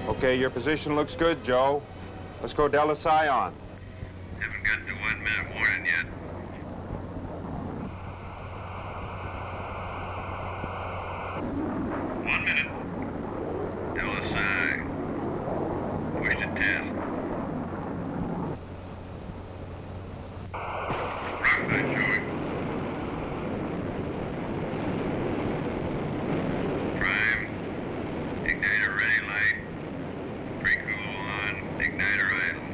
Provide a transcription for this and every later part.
Okay, your position looks good, Joe. Let's go Delta Psi on. Haven't got the 1 minute warning yet. One minute. Delta Psi. Push to 10. Rock side showing. Prime. Igniter ready light. Pre-cool on. Igniter idle.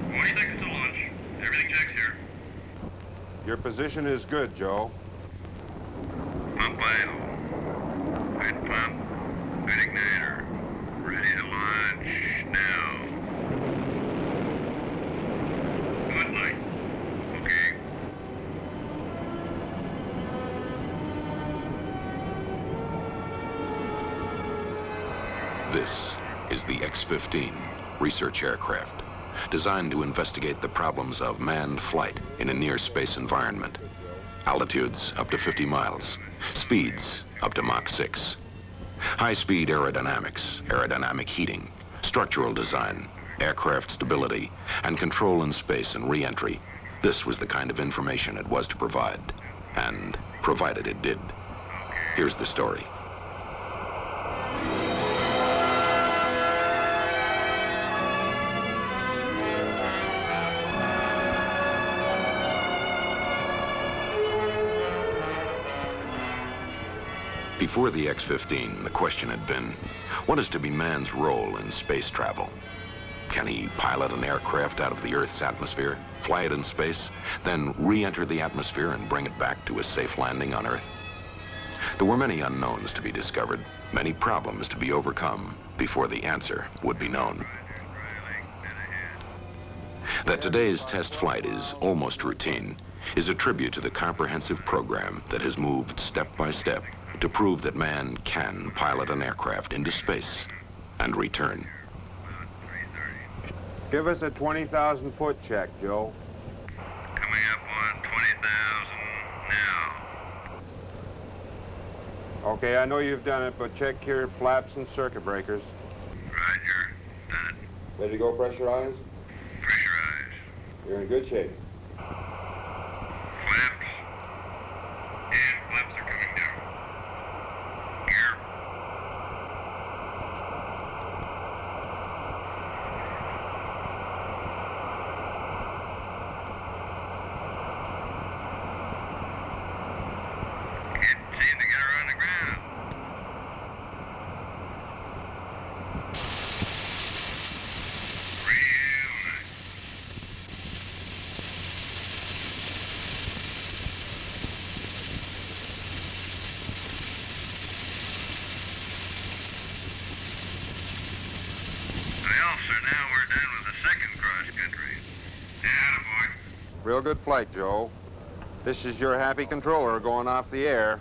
20 seconds to launch. Everything checks here. Your position is good, Joe. Pump idle. Good pump. Good igniter. Ready to launch now. Good light. Okay. This is the X-15 research aircraft, designed to investigate the problems of manned flight in a near-space environment. Altitudes up to 50 miles, speeds up to Mach 6. High-speed aerodynamics, aerodynamic heating, structural design, aircraft stability, and control in space and re-entry. This was the kind of information it was to provide, and provided it did. Here's the story. Before the X-15, the question had been, what is to be man's role in space travel? Can he pilot an aircraft out of the Earth's atmosphere, fly it in space, then re-enter the atmosphere and bring it back to a safe landing on Earth? There were many unknowns to be discovered, many problems to be overcome before the answer would be known. That today's test flight is almost routine is a tribute to the comprehensive program that has moved step by step to prove that man can pilot an aircraft into space and return. Give us a 20,000-foot check, Joe. Coming up on 20,000 now. Okay, I know you've done it, but check your flaps and circuit breakers. Roger. Done. Ready to go pressurize? Pressurize. You're in good shape. Flaps. And flaps are coming down. Gear. Can't seem to get her on the ground. Real nice. Well, sir, now we're done with the second cross-country. Attaboy. Real good flight, Joe. This is your happy controller going off the air.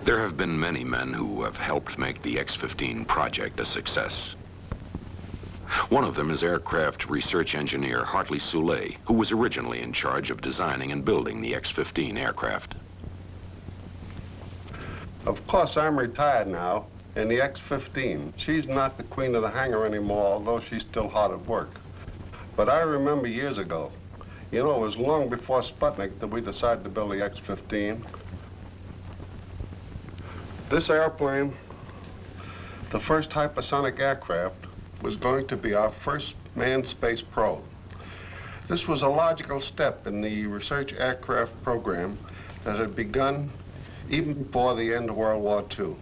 There have been many men who have helped make the X-15 project a success. One of them is aircraft research engineer Hartley Soule, who was originally in charge of designing and building the X-15 aircraft. Of course, I'm retired now, and the X-15, she's not the queen of the hangar anymore, although she's still hard at work. But I remember years ago, you know, it was long before Sputnik that we decided to build the X-15. This airplane, the first hypersonic aircraft, was going to be our first manned space probe. This was a logical step in the research aircraft program that had begun even before the end of World War II.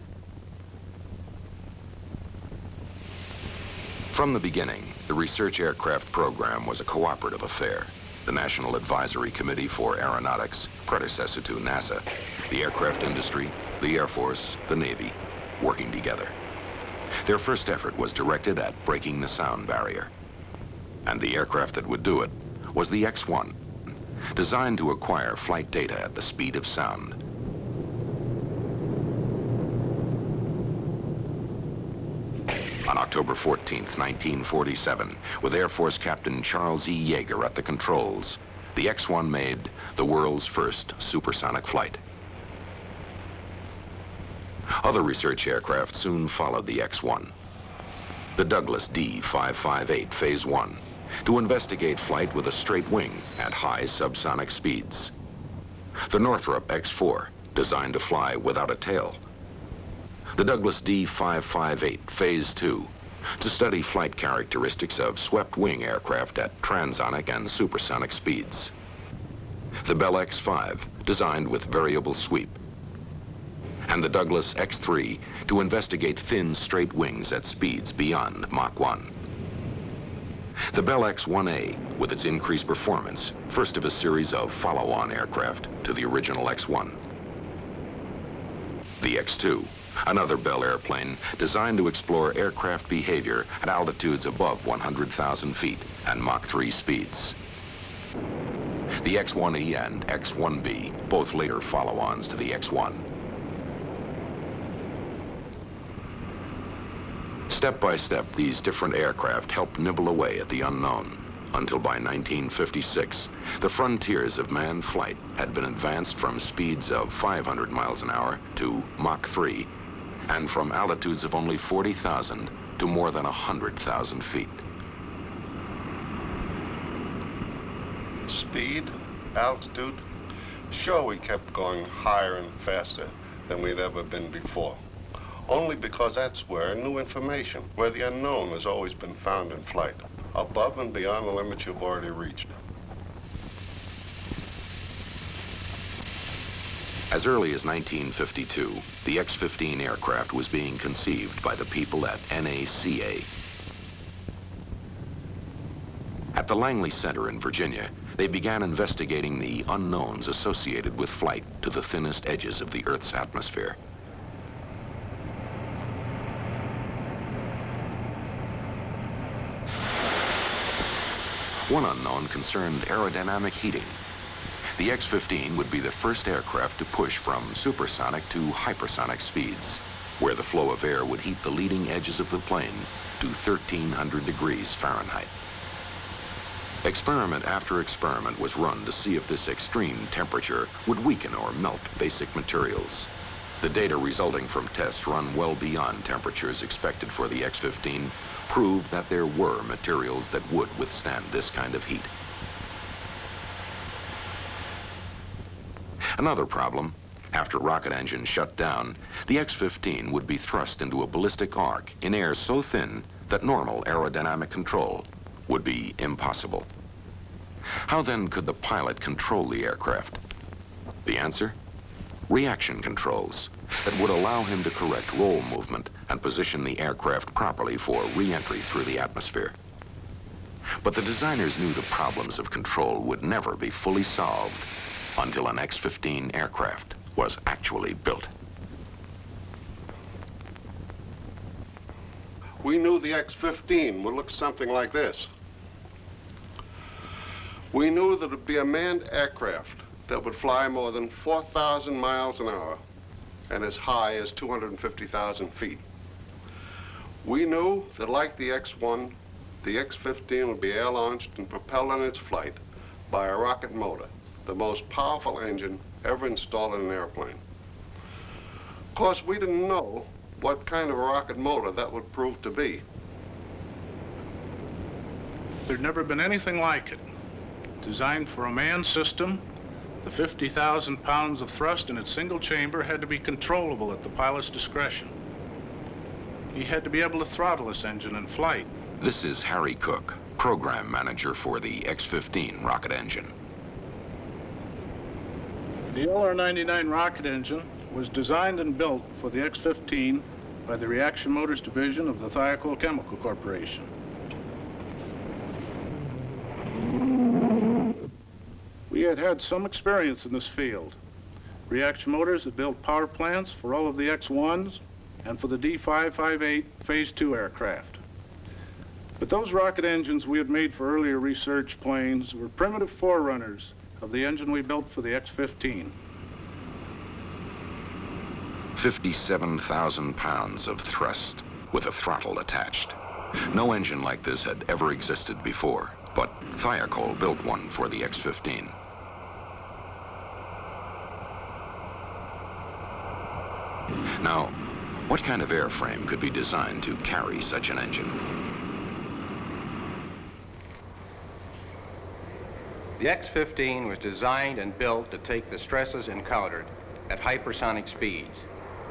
From the beginning, the research aircraft program was a cooperative affair. The National Advisory Committee for Aeronautics, predecessor to NASA, the aircraft industry, the Air Force, the Navy, working together. Their first effort was directed at breaking the sound barrier. And the aircraft that would do it was the X-1, designed to acquire flight data at the speed of sound. On October 14th, 1947, with Air Force Captain Charles E. Yeager at the controls, the X-1 made the world's first supersonic flight. Other research aircraft soon followed the X-1. The Douglas D-558 Phase 1, to investigate flight with a straight wing at high subsonic speeds. The Northrop X-4, designed to fly without a tail. The Douglas D-558 Phase 2, to study flight characteristics of swept-wing aircraft at transonic and supersonic speeds. The Bell X-5, designed with variable sweep. And the Douglas X-3, to investigate thin, straight wings at speeds beyond Mach 1. The Bell X-1A, with its increased performance, first of a series of follow-on aircraft to the original X-1. The X-2, another Bell airplane designed to explore aircraft behavior at altitudes above 100,000 feet and Mach 3 speeds. The X-1E and X-1B, both later follow-ons to the X-1. Step by step, these different aircraft helped nibble away at the unknown, until by 1956, the frontiers of manned flight had been advanced from speeds of 500 miles an hour to Mach 3, and from altitudes of only 40,000 to more than 100,000 feet. Speed, altitude, sure we kept going higher and faster than we'd ever been before. Only because that's where new information, where the unknown has always been found in flight, above and beyond the limits you've already reached. As early as 1952, the X-15 aircraft was being conceived by the people at NACA. At the Langley Center in Virginia, they began investigating the unknowns associated with flight to the thinnest edges of the Earth's atmosphere. One unknown concerned aerodynamic heating. The X-15 would be the first aircraft to push from supersonic to hypersonic speeds, where the flow of air would heat the leading edges of the plane to 1,300 degrees Fahrenheit. Experiment after experiment was run to see if this extreme temperature would weaken or melt basic materials. The data resulting from tests run well beyond temperatures expected for the X-15 proved that there were materials that would withstand this kind of heat. Another problem, after rocket engines shut down, the X-15 would be thrust into a ballistic arc in air so thin that normal aerodynamic control would be impossible. How then could the pilot control the aircraft? The answer? Reaction controls that would allow him to correct roll movement and position the aircraft properly for re-entry through the atmosphere. But the designers knew the problems of control would never be fully solved until an X-15 aircraft was actually built. We knew the X-15 would look something like this. We knew that it would be a manned aircraft that would fly more than 4,000 miles an hour and as high as 250,000 feet. We knew that like the X-1, the X-15 would be air-launched and propelled in its flight by a rocket motor, the most powerful engine ever installed in an airplane. Of course, we didn't know what kind of a rocket motor that would prove to be. There'd never been anything like it. Designed for a manned system, the 50,000 pounds of thrust in its single chamber had to be controllable at the pilot's discretion. He had to be able to throttle this engine in flight. This is Harry Cook, program manager for the X-15 rocket engine. The LR99 rocket engine was designed and built for the X-15 by the Reaction Motors Division of the Thiokol Chemical Corporation. We had had some experience in this field. Reaction Motors had built power plants for all of the X-1s and for the D-558 Phase 2 aircraft. But those rocket engines we had made for earlier research planes were primitive forerunners of the engine we built for the X-15. 57,000 pounds of thrust with a throttle attached. No engine like this had ever existed before, but Thiokol built one for the X-15. Now, what kind of airframe could be designed to carry such an engine? The X-15 was designed and built to take the stresses encountered at hypersonic speeds,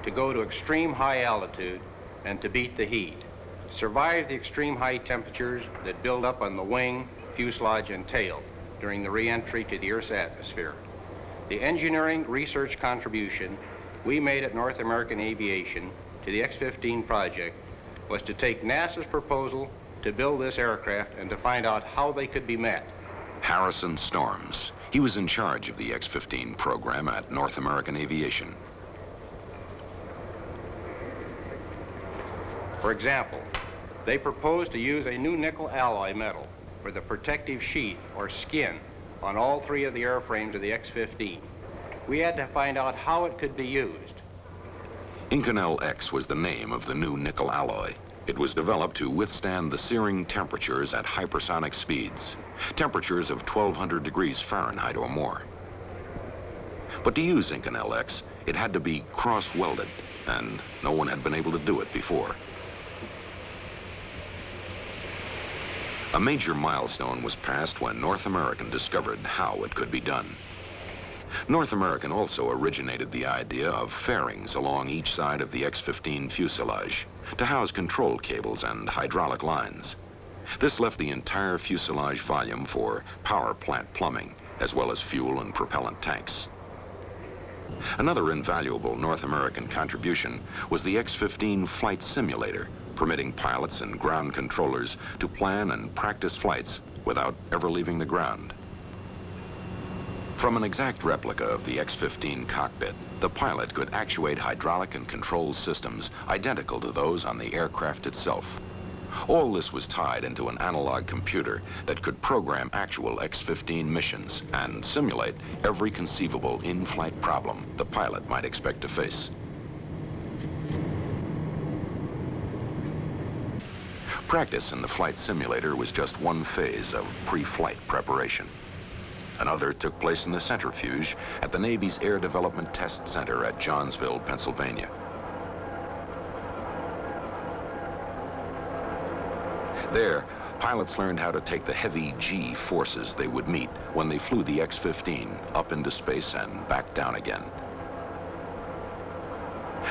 to go to extreme high altitude and to beat the heat, survive the extreme high temperatures that build up on the wing, fuselage, and tail during the re-entry to the Earth's atmosphere. The engineering research contribution we made at North American Aviation to the X-15 project was to take NASA's proposal to build this aircraft and to find out how they could be met. Harrison Storms. He was in charge of the X-15 program at North American Aviation. For example, they proposed to use a new nickel alloy metal for the protective sheath or skin on all three of the airframes of the X-15. We had to find out how it could be used. Inconel X was the name of the new nickel alloy. It was developed to withstand the searing temperatures at hypersonic speeds, temperatures of 1,200 degrees Fahrenheit or more. But to use Inconel X, it had to be cross-welded, and no one had been able to do it before. A major milestone was passed when North American discovered how it could be done. North American also originated the idea of fairings along each side of the X-15 fuselage to house control cables and hydraulic lines. This left the entire fuselage volume for power plant plumbing, as well as fuel and propellant tanks. Another invaluable North American contribution was the X-15 flight simulator, permitting pilots and ground controllers to plan and practice flights without ever leaving the ground. From an exact replica of the X-15 cockpit, the pilot could actuate hydraulic and control systems identical to those on the aircraft itself. All this was tied into an analog computer that could program actual X-15 missions and simulate every conceivable in-flight problem the pilot might expect to face. Practice in the flight simulator was just one phase of pre-flight preparation. Another took place in the centrifuge at the Navy's Air Development Test Center at Johnsville, Pennsylvania. There, pilots learned how to take the heavy G forces they would meet when they flew the X-15 up into space and back down again.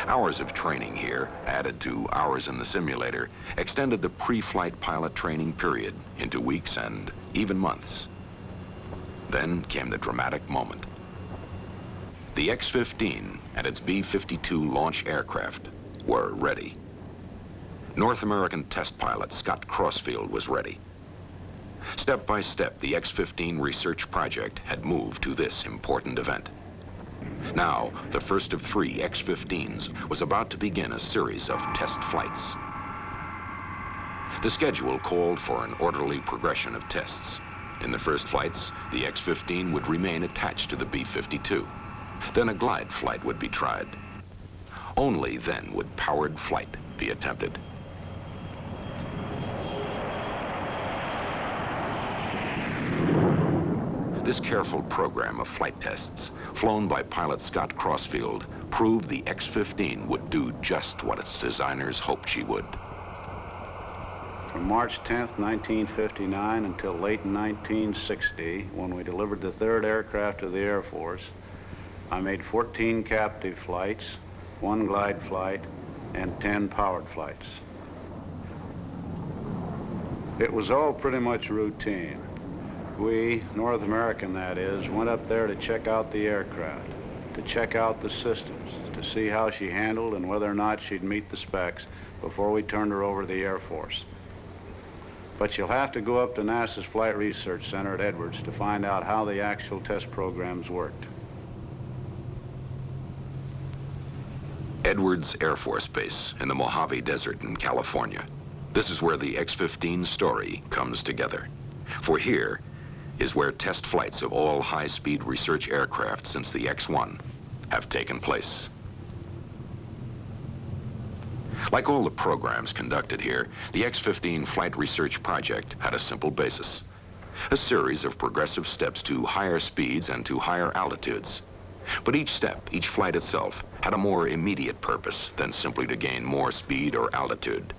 Hours of training here, added to hours in the simulator, extended the pre-flight pilot training period into weeks and even months. Then came the dramatic moment. The X-15 and its B-52 launch aircraft were ready. North American test pilot Scott Crossfield was ready. Step by step, the X-15 research project had moved to this important event. Now, the first of 3 X-15s was about to begin a series of test flights. The schedule called for an orderly progression of tests. In the first flights, the X-15 would remain attached to the B-52. Then a glide flight would be tried. Only then would powered flight be attempted. This careful program of flight tests, flown by pilot Scott Crossfield, proved the X-15 would do just what its designers hoped she would. From March 10th, 1959 until late in 1960, when we delivered the 3rd aircraft to the Air Force, I made 14 captive flights, 1 glide flight, and 10 powered flights. It was all pretty much routine. We, North American that is, went up there to check out the aircraft, to check out the systems, to see how she handled and whether or not she'd meet the specs before we turned her over to the Air Force. But you'll have to go up to NASA's Flight Research Center at Edwards to find out how the actual test programs worked. Edwards Air Force Base in the Mojave Desert in California. This is where the X-15 story comes together. For here is where test flights of all high-speed research aircraft since the X-1 have taken place. Like all the programs conducted here, the X-15 Flight Research Project had a simple basis. A series of progressive steps to higher speeds and to higher altitudes. But each step, each flight itself, had a more immediate purpose than simply to gain more speed or altitude.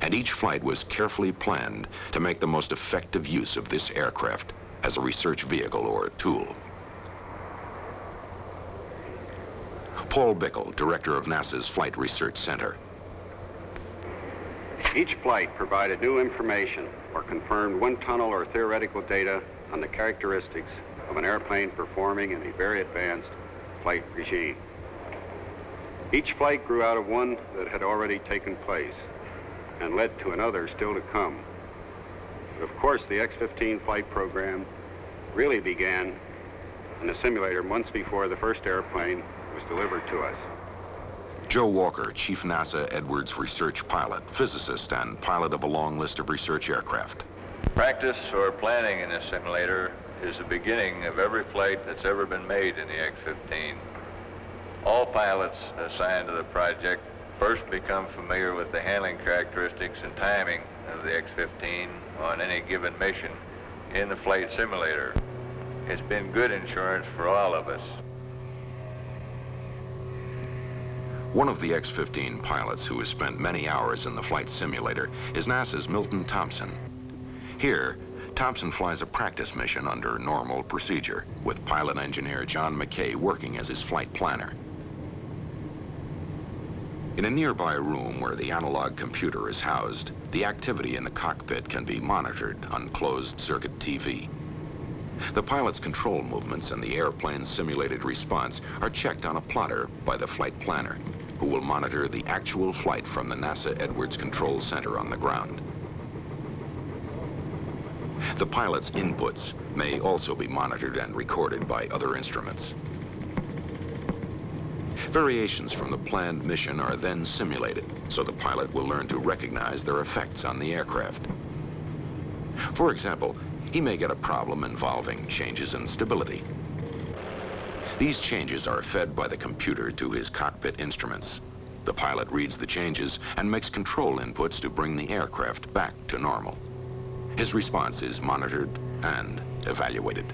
And each flight was carefully planned to make the most effective use of this aircraft as a research vehicle or tool. Paul Bickle, director of NASA's Flight Research Center. Each flight provided new information or confirmed one tunnel or theoretical data on the characteristics of an airplane performing in a very advanced flight regime. Each flight grew out of one that had already taken place and led to another still to come. But of course, the X-15 flight program really began in the simulator months before the first airplane was delivered to us. Joe Walker, Chief NASA Edwards research pilot, physicist, and pilot of a long list of research aircraft. Practice or planning in a simulator is the beginning of every flight that's ever been made in the X-15. All pilots assigned to the project first become familiar with the handling characteristics and timing of the X-15 on any given mission in the flight simulator. It's been good insurance for all of us. One of the X-15 pilots who has spent many hours in the flight simulator is NASA's Milton Thompson. Here, Thompson flies a practice mission under normal procedure, with pilot engineer John McKay working as his flight planner. In a nearby room where the analog computer is housed, the activity in the cockpit can be monitored on closed-circuit TV. The pilot's control movements and the airplane's simulated response are checked on a plotter by the flight planner, who will monitor the actual flight from the NASA Edwards Control Center on the ground. The pilot's inputs may also be monitored and recorded by other instruments. Variations from the planned mission are then simulated, so the pilot will learn to recognize their effects on the aircraft. For example, he may get a problem involving changes in stability. These changes are fed by the computer to his cockpit instruments. The pilot reads the changes and makes control inputs to bring the aircraft back to normal. His response is monitored and evaluated.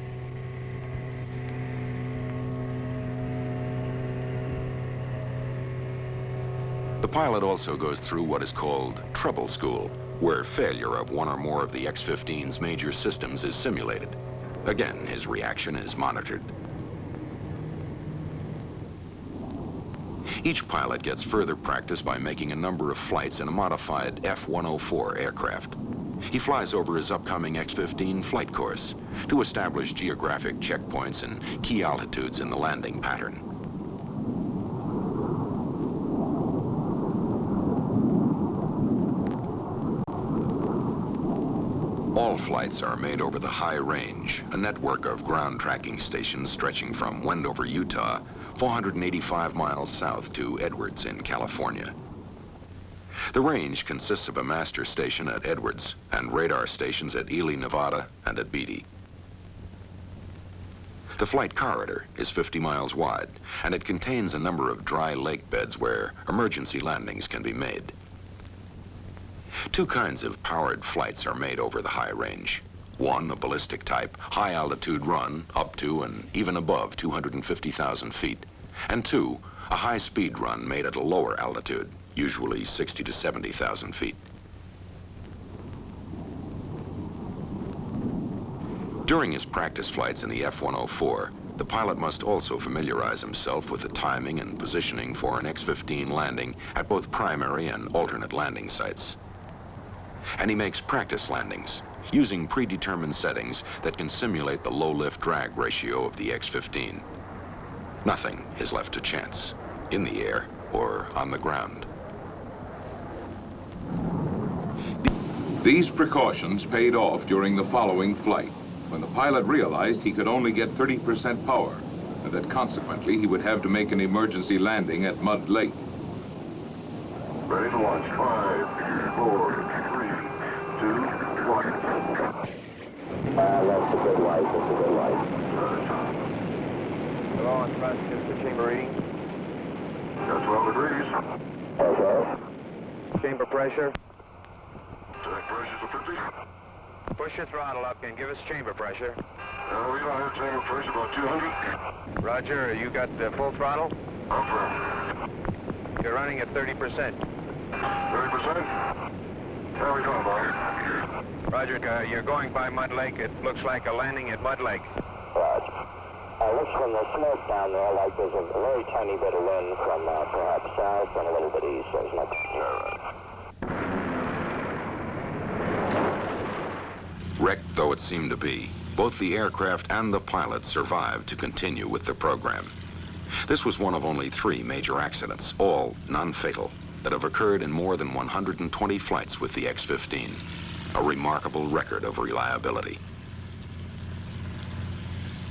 The pilot also goes through what is called trouble school, where failure of one or more of the X-15's major systems is simulated. Again, his reaction is monitored. Each pilot gets further practice by making a number of flights in a modified F-104 aircraft. He flies over his upcoming X-15 flight course to establish geographic checkpoints and key altitudes in the landing pattern. All flights are made over the High Range, a network of ground tracking stations stretching from Wendover, Utah, 485 miles south to Edwards in California. The range consists of a master station at Edwards and radar stations at Ely, Nevada, and at Beatty. The flight corridor is 50 miles wide, and it contains a number of dry lake beds where emergency landings can be made. Two kinds of powered flights are made over the High Range. One, a ballistic type, high-altitude run up to and even above 250,000 feet. And two, a high-speed run made at a lower altitude, usually 60 to 70,000 feet. During his practice flights in the F-104, the pilot must also familiarize himself with the timing and positioning for an X-15 landing at both primary and alternate landing sites. And he makes practice landings, using predetermined settings that can simulate the low-lift drag ratio of the X-15. Nothing is left to chance, in the air or on the ground. These precautions paid off during the following flight, when the pilot realized he could only get 30% power, and that consequently he would have to make an emergency landing at Mud Lake. Ready to launch. 5, 4, 3, 2, 1. That's a good light, that's a good light. Hello, on front, just the chamber reading. That's 12 degrees. Okay. Chamber pressure. Tank pressure's a 50. Push your throttle up and give us chamber pressure. We don't have to first, about 200. Roger, you got full throttle? Upper. You're running at 30%. 30%? How are we doing, Bob? Roger, you're going by Mud Lake. It looks like a landing at Mud Lake. Roger. Looks from the smoke down there like there's a very tiny bit of wind from perhaps south and a little bit east. There's nothing. Wrecked though it seemed to be, both the aircraft and the pilot survived to continue with the program. This was one of only 3 major accidents, all non-fatal, that have occurred in more than 120 flights with the X-15, a remarkable record of reliability.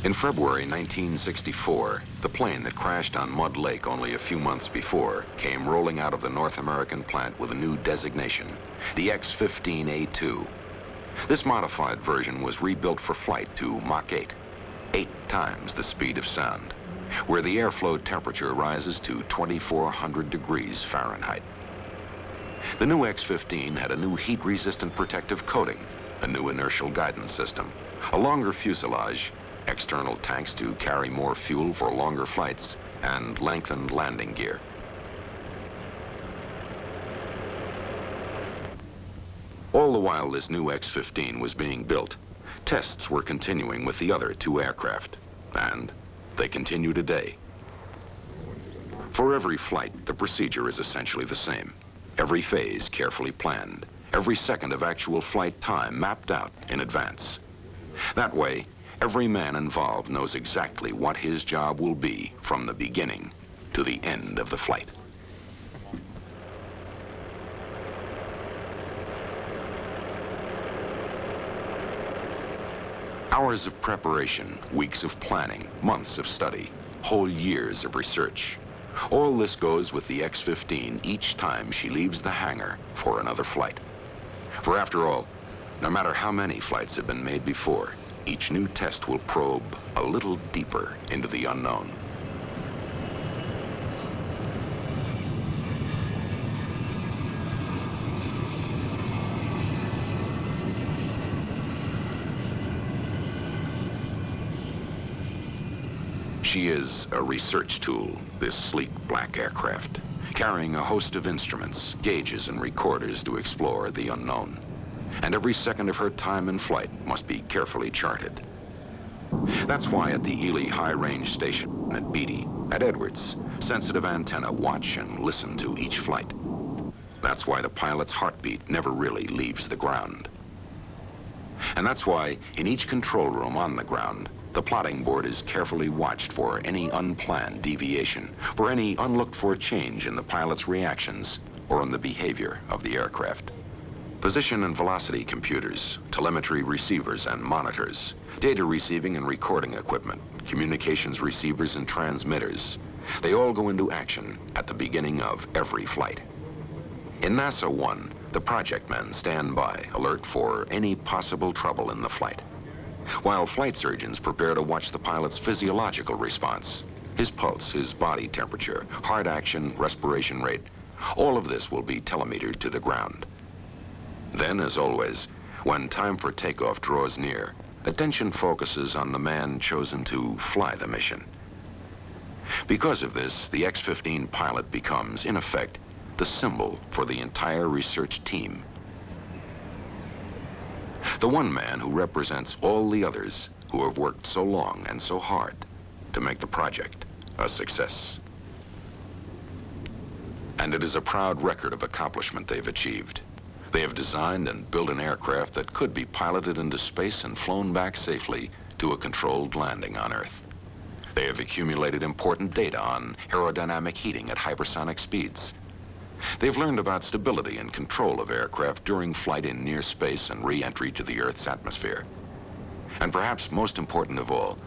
In February 1964, the plane that crashed on Mud Lake only a few months before came rolling out of the North American plant with a new designation, the X-15A2. This modified version was rebuilt for flight to Mach 8 times the speed of sound, where the airflow temperature rises to 2,400 degrees Fahrenheit. The new X-15 had a new heat-resistant protective coating, a new inertial guidance system, a longer fuselage, external tanks to carry more fuel for longer flights, and lengthened landing gear. All the while this new X-15 was being built, tests were continuing with the other 2 aircraft, and they continue today. For every flight, the procedure is essentially the same. Every phase carefully planned, every second of actual flight time mapped out in advance. That way, every man involved knows exactly what his job will be from the beginning to the end of the flight. Hours of preparation, weeks of planning, months of study, whole years of research. All this goes with the X-15 each time she leaves the hangar for another flight. For after all, no matter how many flights have been made before, each new test will probe a little deeper into the unknown. She is a research tool, this sleek black aircraft, carrying a host of instruments, gauges, and recorders to explore the unknown. And every second of her time in flight must be carefully charted. That's why at the Ely High Range Station, at Beatty, at Edwards, sensitive antenna watch and listen to each flight. That's why the pilot's heartbeat never really leaves the ground. And that's why in each control room on the ground, the plotting board is carefully watched for any unplanned deviation, for any unlooked-for change in the pilot's reactions or in the behavior of the aircraft. Position and velocity computers, telemetry receivers and monitors, data receiving and recording equipment, communications receivers and transmitters, they all go into action at the beginning of every flight. In NASA 1, the project men stand by, alert for any possible trouble in the flight, while flight surgeons prepare to watch the pilot's physiological response, his pulse, his body temperature, heart action, respiration rate. All of this will be telemetered to the ground. Then, as always, when time for takeoff draws near, attention focuses on the man chosen to fly the mission. Because of this, the X-15 pilot becomes, in effect, the symbol for the entire research team. The one man who represents all the others who have worked so long and so hard to make the project a success. And it is a proud record of accomplishment they've achieved. They have designed and built an aircraft that could be piloted into space and flown back safely to a controlled landing on Earth. They have accumulated important data on aerodynamic heating at hypersonic speeds. They've learned about stability and control of aircraft during flight in near space and re-entry to the Earth's atmosphere. And perhaps most important of all,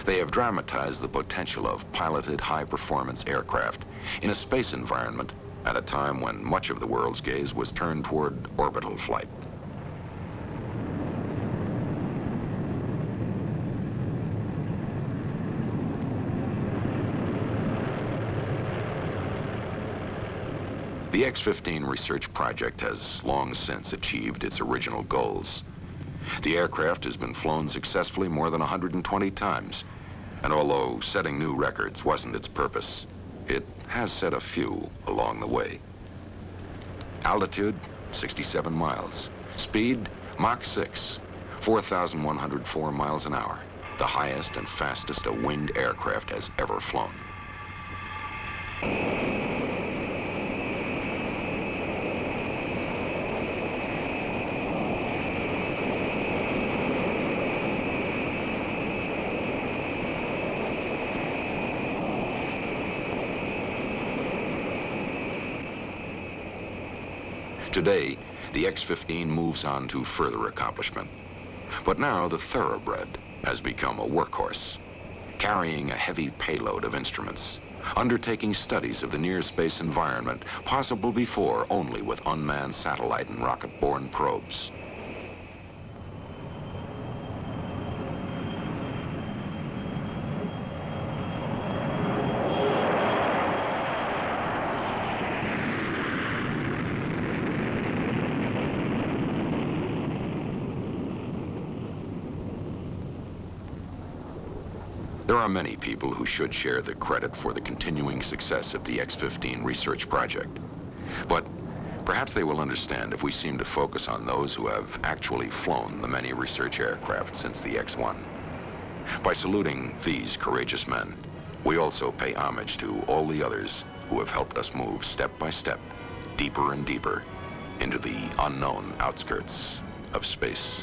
they have dramatized the potential of piloted high-performance aircraft in a space environment at a time when much of the world's gaze was turned toward orbital flight. The X-15 research project has long since achieved its original goals. The aircraft has been flown successfully more than 120 times, and although setting new records wasn't its purpose, it has set a few along the way. Altitude, 67 miles. Speed, Mach 6, 4,104 miles an hour, the highest and fastest a winged aircraft has ever flown. Today, the X-15 moves on to further accomplishment. But now the Thoroughbred has become a workhorse, carrying a heavy payload of instruments, undertaking studies of the near-space environment possible before only with unmanned satellite and rocket-borne probes. There are many people who should share the credit for the continuing success of the X-15 research project. But perhaps they will understand if we seem to focus on those who have actually flown the many research aircraft since the X-1. By saluting these courageous men, we also pay homage to all the others who have helped us move step by step, deeper and deeper, into the unknown outskirts of space.